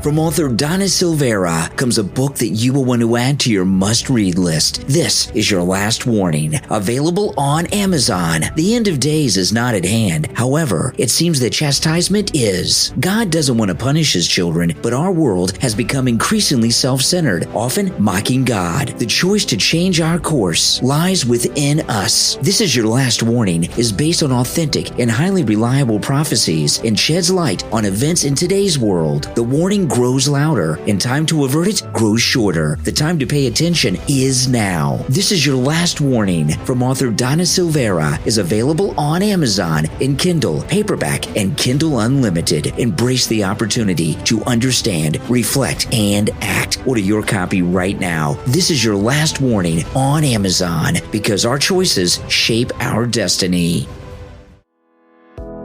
From author Donna Silvera comes a book that you will want to add to your must-read list. This is Your Last Warning, available on Amazon. The end of days is not at hand. However, it seems that chastisement is. God doesn't want to punish his children, but our world has become increasingly self-centered, often mocking God. The choice to change our course lies within us. This is Your Last Warning is based on authentic and highly reliable prophecies and sheds light on events in today's world. The warning grows louder, and time to avert it grows shorter. The time to pay attention is now. This is Your Last Warning from author Donna Silvera is available on Amazon in Kindle, paperback, and Kindle Unlimited. Embrace the opportunity to understand, reflect, and act. Order your copy right now. This is Your Last Warning on Amazon, because our choices shape our destiny.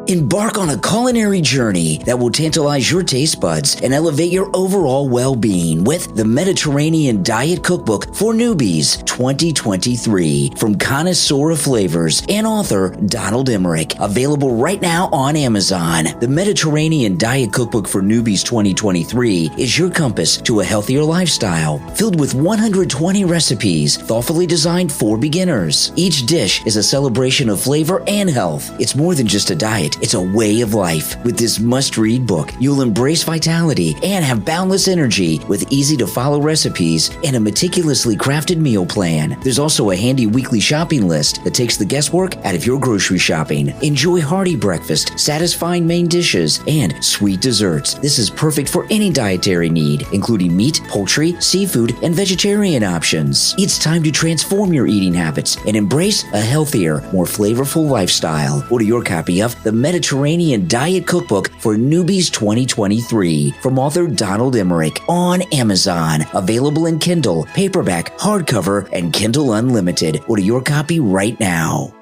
Embark on a culinary journey that will tantalize your taste buds and elevate your overall well-being with the Mediterranean Diet Cookbook for Newbies 2023 from Connoisseur of Flavors and author Donald Emmerich. Available right now on Amazon. The Mediterranean Diet Cookbook for Newbies 2023 is your compass to a healthier lifestyle, filled with 120 recipes thoughtfully designed for beginners. Each dish is a celebration of flavor and health. It's more than just a diet. It's a way of life. With this must-read book, you'll embrace vitality and have boundless energy with easy-to-follow recipes and a meticulously crafted meal plan. There's also a handy weekly shopping list that takes the guesswork out of your grocery shopping. Enjoy hearty breakfast, satisfying main dishes, and sweet desserts. This is perfect for any dietary need, including meat, poultry, seafood, and vegetarian options. It's time to transform your eating habits and embrace a healthier, more flavorful lifestyle. Order your copy of the Mediterranean Diet Cookbook for Newbies 2023 from author Donald Emmerich on Amazon. Available in Kindle, paperback, hardcover, and Kindle Unlimited. Order your copy right now.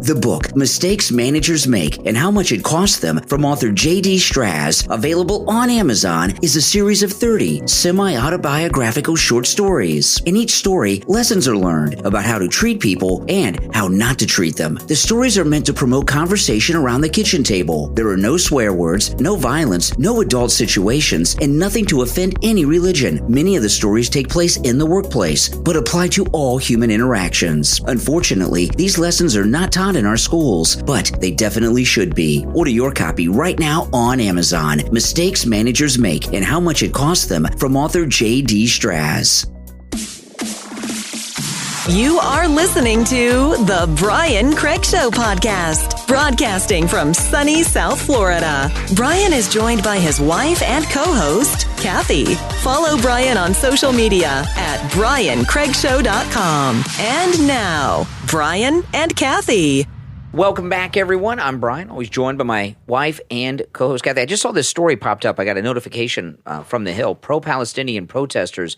The book, Mistakes Managers Make and How Much It Costs Them from author J.D. Straz, available on Amazon, is a series of 30 semi-autobiographical short stories. In each story, lessons are learned about how to treat people and how not to treat them. The stories are meant to promote conversation around the kitchen table. There are no swear words, no violence, no adult situations, and nothing to offend any religion. Many of the stories take place in the workplace, but apply to all human interactions. Unfortunately, these lessons are not taught in our schools, but they definitely should be. Order your copy right now on Amazon. Mistakes Managers Make and How Much It Costs Them from author J.D. Straz. You are listening to The Brian Craig Show podcast, broadcasting from sunny South Florida. Brian is joined by his wife and co-host, Kathy. Follow Brian on social media at BrianCraigShow.com. And now, Brian and Kathy. Welcome back, everyone. I'm Brian, always joined by my wife and co-host, Kathy. I just saw this story popped up. I got a notification from the Hill. Pro-Palestinian protesters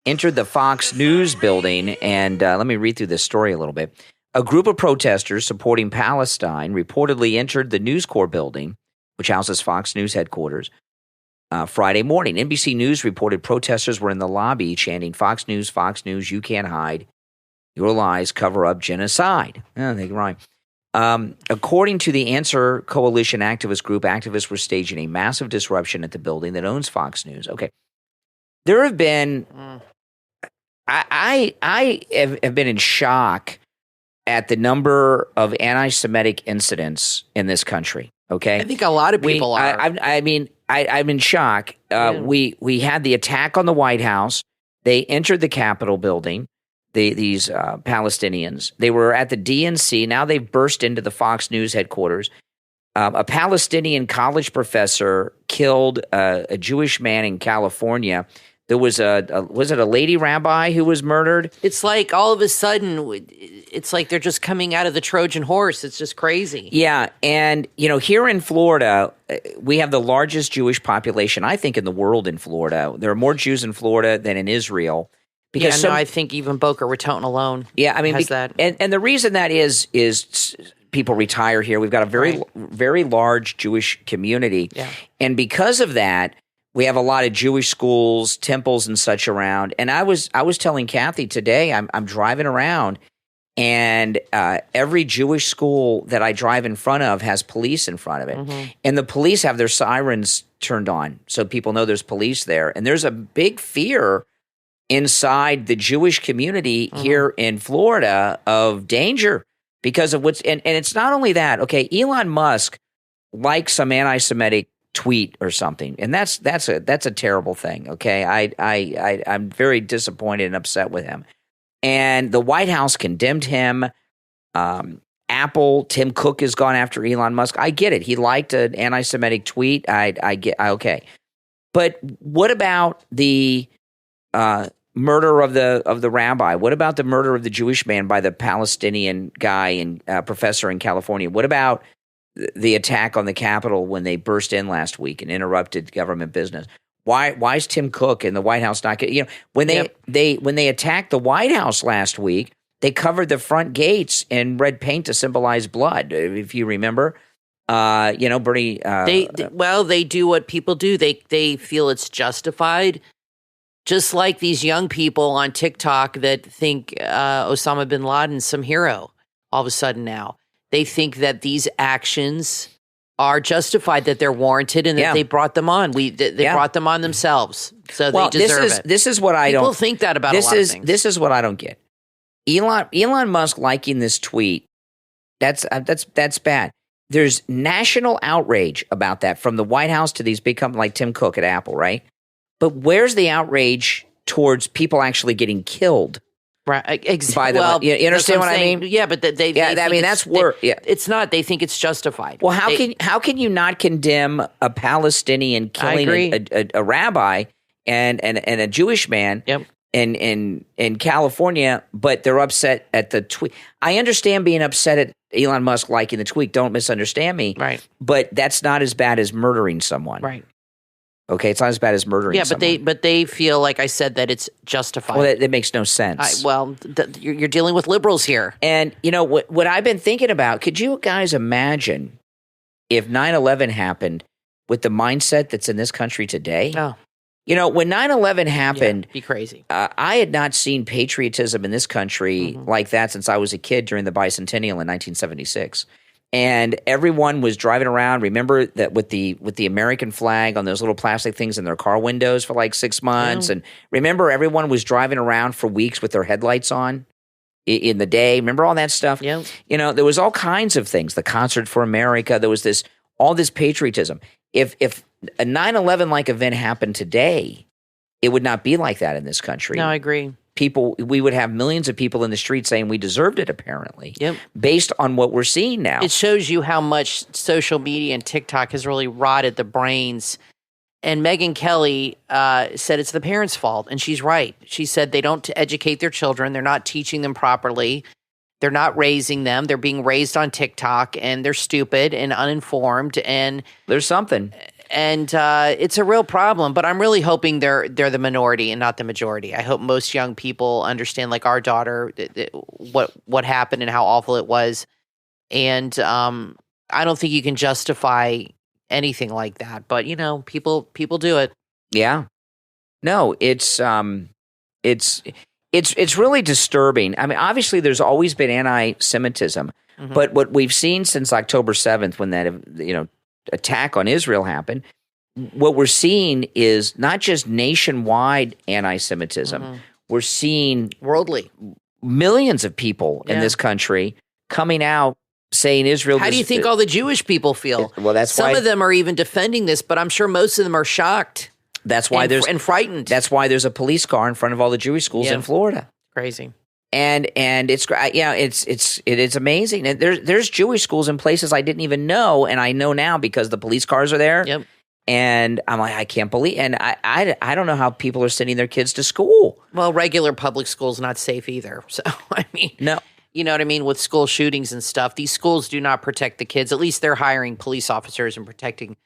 entered the Fox News building, and let me read through this story a little bit. A group of protesters supporting Palestine reportedly entered the News Corps building, which houses Fox News headquarters, Friday morning. NBC News reported protesters were in the lobby chanting, Fox News, you can't hide. Your lies cover up genocide. Oh, they rhyme. According to the Answer Coalition activist group, activists were staging a massive disruption at the building that owns Fox News. Okay. There have been, I have been in shock at the number of anti-Semitic incidents in this country. Okay. I think a lot of people are. I'm in shock. We had the attack on the White House. They entered the Capitol building. these Palestinians. They were at the DNC. Now they've burst into the Fox News headquarters. A Palestinian college professor killed a Jewish man in California. There was was it a lady rabbi who was murdered? It's like all of a sudden, it's like they're just coming out of the Trojan horse. It's just crazy. Yeah, and here in Florida, we have the largest Jewish population, I think, in the world. In Florida, there are more Jews in Florida than in Israel. Because I think even Boca Raton alone. Yeah, I mean, has that. And the reason that is people retire here. We've got a very large Jewish community, and because of that, we have a lot of Jewish schools, temples, and such around. And I was telling Kathy today, I'm driving around, and every Jewish school that I drive in front of has police in front of it, and the police have their sirens turned on, so people know there's police there. And there's a big fear inside the Jewish community here in Florida of danger because of what's and it's not only that. Okay, Elon Musk likes some anti-Semitic tweet or something, and that's a terrible thing. Okay, I'm very disappointed and upset with him. And the White House condemned him. Apple, Tim Cook has gone after Elon Musk. I get it. He liked an anti-Semitic tweet. Okay, but what about the murder of the rabbi? What about the murder of the Jewish man by the Palestinian guy and professor in California? What about the attack on the Capitol when they burst in last week and interrupted government business? Why is Tim Cook and the White House not getting, when they attacked the White House last week, they covered the front gates in red paint to symbolize blood, if you remember. Bernie. They do what people do. They feel it's justified. Just like these young people on TikTok that think Osama bin Laden's some hero all of a sudden now. They think that these actions are justified, that they're warranted, and that they brought them on. They brought them on themselves, so they deserve it. This is what People think that about a lot of things. This is what I don't get. Elon Musk liking this tweet, that's bad. There's national outrage about that from the White House to these big companies like Tim Cook at Apple, right? But where's the outrage towards people actually getting killed? Right. You understand what I mean? Yeah, but they that's worse. Yeah. It's not. They think it's justified. Well, how can you not condemn a Palestinian killing a rabbi and a Jewish man in California, but they're upset at the tweet? I understand being upset at Elon Musk liking the tweet. Don't misunderstand me. Right. But that's not as bad as murdering someone. Right. Okay, it's not as bad as murdering someone. But they feel, like I said, that it's justified. Well, that makes no sense. You're dealing with liberals here. And, what I've been thinking about, could you guys imagine if 9/11 happened with the mindset that's in this country today? Oh. When 9/11 happened, be crazy. I had not seen patriotism in this country like that since I was a kid during the bicentennial in 1976. And everyone was driving around. Remember that with the American flag on those little plastic things in their car windows for like 6 months. And remember, everyone was driving around for weeks with their headlights on in the day. Remember all that stuff? Yeah. There was all kinds of things. The Concert for America. There was all this patriotism. If a 9/11 like event happened today, it would not be like that in this country. No, I agree. We would have millions of people in the street saying we deserved it, apparently, based on what we're seeing now. It shows you how much social media and TikTok has really rotted the brains. And Megyn Kelly said it's the parents' fault, and she's right. She said they don't educate their children. They're not teaching them properly. They're not raising them. They're being raised on TikTok, and they're stupid and uninformed. And there's something. And it's a real problem, but I'm really hoping they're the minority and not the majority. I hope most young people understand, like our daughter, what happened and how awful it was. And I don't think you can justify anything like that, but people do it. Yeah. No, it's really disturbing. I mean, obviously, there's always been anti-Semitism, but what we've seen since October 7th, when that attack on Israel happened, what we're seeing is not just nationwide anti-Semitism. We're seeing worldly millions of people in this country coming out saying Israel. How do you think all the Jewish people feel? Well, that's some of them are even defending this, but I'm sure most of them are shocked. That's why and frightened. That's why there's a police car in front of all the Jewish schools in Florida. Crazy. And it's it is amazing. And there's Jewish schools in places I didn't even know, and I know now because the police cars are there. Yep. And I'm like, I can't believe, and I don't know how people are sending their kids to school. Well, regular public school's not safe either. So I mean, No. You know what I mean? With school shootings and stuff, these schools do not protect the kids. At least they're hiring police officers and protecting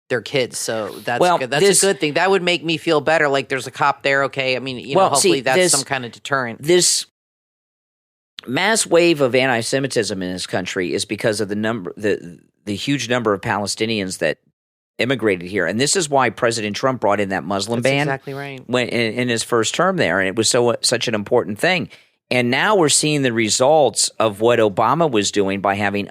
their kids. So that's good. That's a good thing. That would make me feel better. Like there's a cop there. Okay. I mean, hopefully that's some kind of deterrent. This mass wave of anti-Semitism in this country is because of the huge number of Palestinians that immigrated here. And this is why President Trump brought in that Muslim ban. That's exactly right. When in his first term there. And it was such an important thing. And now we're seeing the results of what Obama was doing by having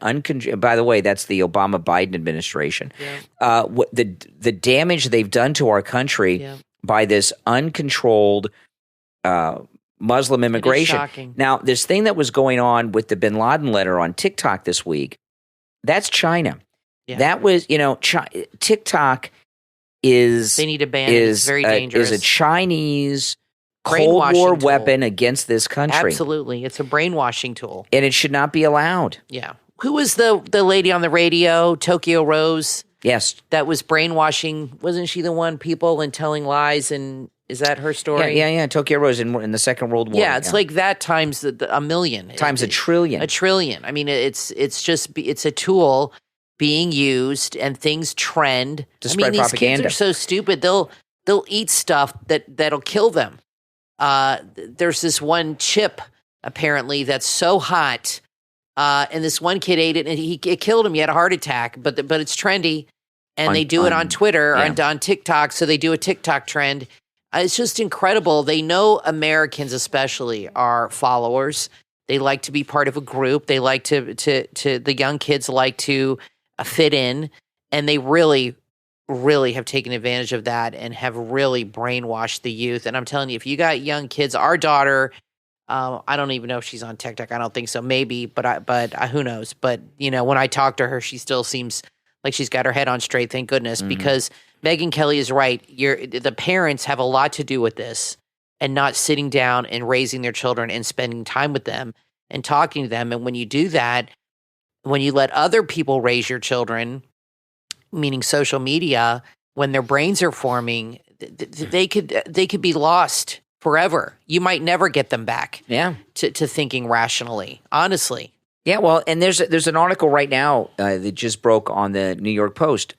by the way, that's the Obama-Biden administration. Yeah. The damage they've done to our country by this uncontrolled Muslim immigration. It is shocking. Now, this thing that was going on with the Bin Laden letter on TikTok this week, that's China. Yeah. That was, TikTok is they need to ban it. It's very dangerous. Is a Chinese Cold War weapon against this country. Absolutely. It's a brainwashing tool. And it should not be allowed. Yeah. Who was the lady on the radio, Tokyo Rose? Yes. That was brainwashing. Wasn't she the one people and telling lies? And is that her story? Yeah. Tokyo Rose in the Second World War. Yeah, it's like that times a million. Times a trillion. A trillion. I mean, it's a tool being used and things trend. To spread propaganda. These kids are so stupid. They'll eat stuff that'll kill them. There's this one chip apparently that's so hot, and this one kid ate it and it killed him. He had a heart attack, but it's trendy, and they do it on Twitter and on TikTok. So they do a TikTok trend. It's just incredible. They know Americans especially are followers. They like to be part of a group. They like to the young kids like to fit in, and they really have taken advantage of that and have really brainwashed the youth. And I'm telling you, if you got young kids, our daughter, I don't even know if she's on TikTok. I don't think so. Maybe, but who knows? But when I talk to her, she still seems like she's got her head on straight. Thank goodness, because Megyn Kelly is right. The parents have a lot to do with this, and not sitting down and raising their children and spending time with them and talking to them. And when you do that, when you let other people raise your children, meaning social media, when their brains are forming, they could be lost forever. You might never get them back. Yeah, to thinking rationally, honestly. Yeah, well, and there's an article right now that just broke on the New York Post.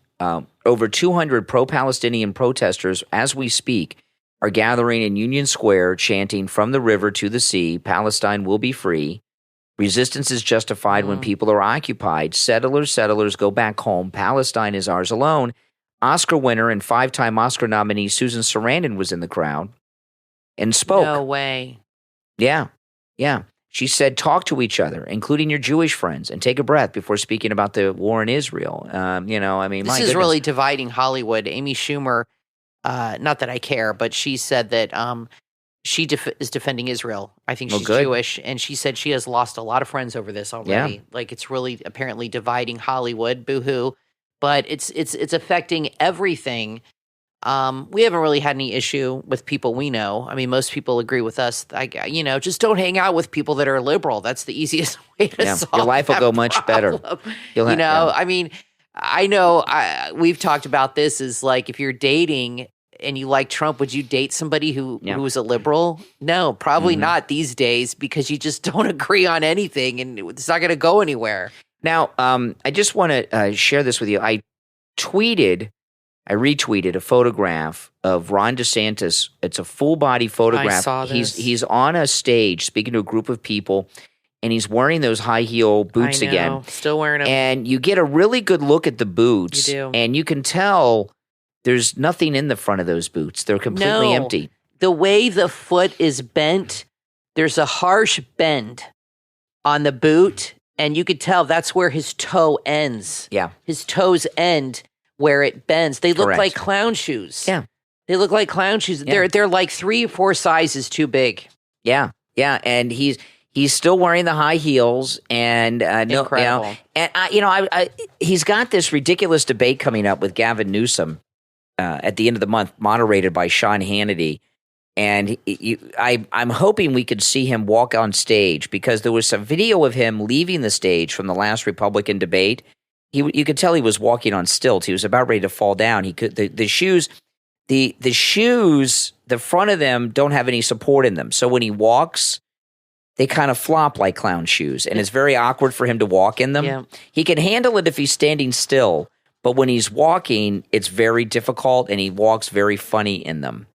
Over 200 pro-Palestinian protesters, as we speak, are gathering in Union Square, chanting "From the river to the sea, Palestine will be free. Resistance is justified when people are occupied. Settlers go back home. Palestine is ours alone." Oscar winner and 5-time Oscar nominee Susan Sarandon was in the crowd and spoke. No way. Yeah. She said, "Talk to each other, including your Jewish friends, and take a breath before speaking about the war in Israel." This is really dividing Hollywood. Amy Schumer, not that I care, but she said that she is defending Israel. I think she's Jewish, and she said she has lost a lot of friends over this already. Yeah. Like, it's really apparently dividing Hollywood. Boo-hoo. But it's affecting everything. We haven't really had any issue with people we know. I mean, most people agree with us. Just don't hang out with people that are liberal. That's the easiest way to solve your life will go much better. I mean, I know we've talked about this is like, if you're dating and you like Trump, would you date somebody who was a liberal? No, probably not these days, because you just don't agree on anything and it's not going to go anywhere. Now, I just want to share this with you. I retweeted a photograph of Ron DeSantis. It's a full body photograph. I saw this. He's on a stage speaking to a group of people, and he's wearing those high heel boots again. Still wearing them. And you get a really good look at the boots. You do. And you can tell there's nothing in the front of those boots. They're completely empty. The way the foot is bent, there's a harsh bend on the boot, and you could tell that's where his toe ends. Yeah. His toes end where it bends. They look like clown shoes. Yeah. They look like clown shoes. Yeah. They're like 3 or 4 sizes too big. Yeah. Yeah. And he's still wearing the high heels, and incredible. He's got this ridiculous debate coming up with Gavin Newsom at the end of the month, moderated by Sean Hannity. And I'm hoping we could see him walk on stage, because there was some video of him leaving the stage from the last Republican debate. You could tell he was walking on stilts. He was about ready to fall down. The shoes, the front of them don't have any support in them. So when he walks, they kind of flop like clown shoes, and it's very awkward for him to walk in them. Yeah. He can handle it if he's standing still, but when he's walking, it's very difficult, and he walks very funny in them.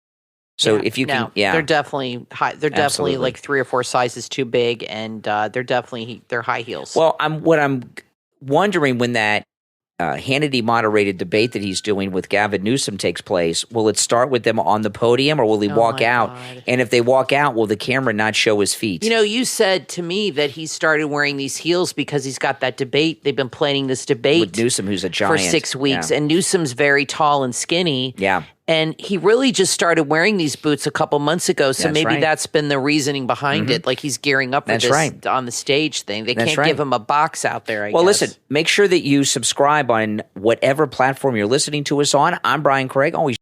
So if you can, they're definitely high. They're definitely Absolutely. like 3 or 4 sizes too big, and they're high heels. Well, what I'm wondering, when that Hannity moderated debate that he's doing with Gavin Newsom takes place, will it start with them on the podium, or will he walk out? God. And if they walk out, will the camera not show his feet? You know, you said to me that he started wearing these heels because he's got that debate. They've been planning this debate with Newsom, who's a giant, for 6 weeks, and Newsom's very tall and skinny. Yeah. And he really just started wearing these boots a couple months ago, so maybe that's been the reasoning behind it. Like, he's gearing up for this on the stage thing. They can't give him a box out there, I guess. Well, listen, make sure that you subscribe on whatever platform you're listening to us on. I'm Brian Craig, always